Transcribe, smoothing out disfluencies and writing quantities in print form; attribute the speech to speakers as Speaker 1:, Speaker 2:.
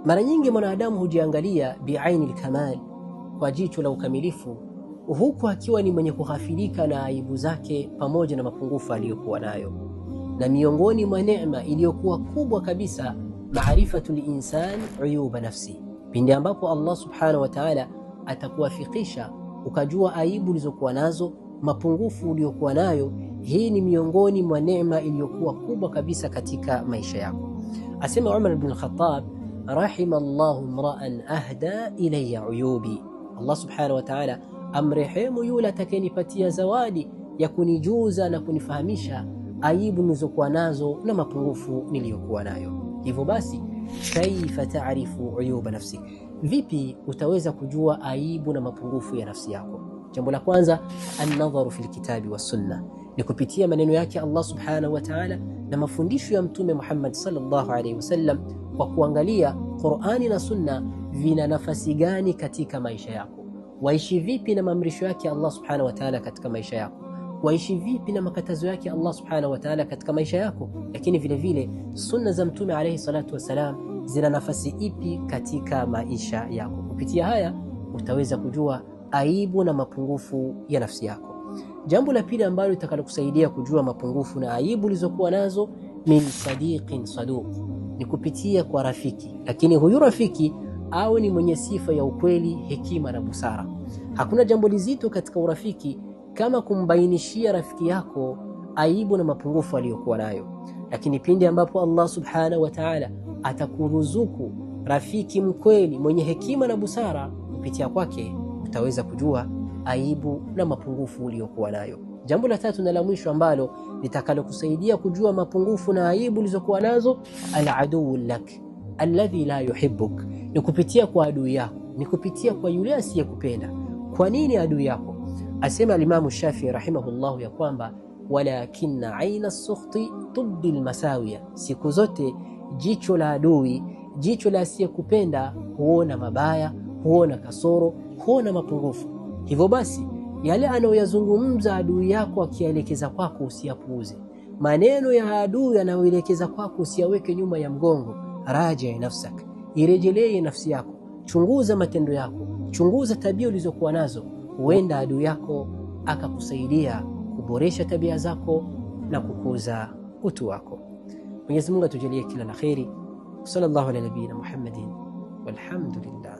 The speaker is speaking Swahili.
Speaker 1: Mara nyingi mwanadamu hujiangalia biaini al-kamal, kwa jicho la ukamilifu, huku akiwa ni mwenye kughafilika na aibu zake pamoja na mapungufu aliyokuwa nayo. Na miongoni mwa neema iliyokuwa kubwa kabisa, maarifatul insan uyuba nafsi. Pindi ambapo Allah subhanahu wa ta'ala atakuwafikisha ukajua aibu ulizokuwa nazo, mapungufu uliyokuwa nayo, hii ni miongoni mwa neema iliyokuwa kubwa kabisa katika maisha yako. Asema Umar ibn al-Khattab, rahimallahu imra'an ahda ilayya uyubi. Allah subhanahu wa ta'ala amrehemu yule atakayenipatia zawadi ya kunijuza na kunifahamisha aibu nilizokuwa nazo na mapungufu niliyokuwa nayo. Hivyo basi, kaifa ta'rifu uyuba nafsik, vipi utaweza kujua aibu na mapungufu ya nafsi yako? Jambo la kwanza, an-nadharu fil kitabi was sunna, ni kupitia maneno yake Allah subhanahu wa ta'ala na mafundisho ya Mtume Muhammad sallallahu alaihi wasallam, kwa kuangalia Qur'ani na Sunna vina nafasi gani katika maisha yako. Waishi vipi na maamrisho yake Allah subhanahu wa ta'ala katika maisha yako? Waishi vipi na makatazo yake Allah subhanahu wa ta'ala katika maisha yako? Lakini vile vile sunna za Mtume alayhi salatu wasalam zina nafasi ipi katika maisha yako? Kupitia haya utaweza kujua aibu na mapungufu ya nafsi yako. Jambo la pili ambalo litakalokusaidia kujua mapungufu na aibu ulizokuwa nazo, min sadiqin saduq, ni kupitia kwa rafiki, lakini huyu rafiki au ni mwenye sifa ya ukweli, hekima na busara. Hakuna jambo lizito katika urafiki kama kumbainishia rafiki yako aibu na mapungufu aliyokuwa nayo. Lakini pindi ambapo Allah subhanahu wa ta'ala atakuruzuku rafiki mkweli mwenye hekima na busara, kupitia kwake utaweza kujua aibu na mapungufu uliyokuwa nayo. Jambo la tatu na la mwisho ambalo litakalokusaidia kujua mapungufu na aibu ulizokuwa nazo, al-adu lak alladhi la yuhibbuk, ni kupitia kwa adui yako, ni kupitia kwa yule asiyekupenda. Kwa nini adui yako? Asema al-Imam Shafi'i rahimahullah ya kwamba, walakinna aina as-sukhti tuddi al-masawiya, siku zote jicho la adui, jicho la asiyekupenda huona mabaya, huona kasoro, huona mapungufu. Hivyo basi yale anayoyazungumza adui yako akielekeza kwako usiyapuuze. Maneno ya adui anayoelekeza kwako usiyaweke nyuma ya mgongo. Raja nafsak, irejelee nafsi yako, chunguza matendo yako, chunguza tabia ulizokuwa nazo. Huenda adui yako akakusaidia kuboresha tabia zako na kukuza utu wako. Mwenyezi Mungu atujalie kila la kheri. Sallallahu ala nabiyina Muhammadin walhamdulillah.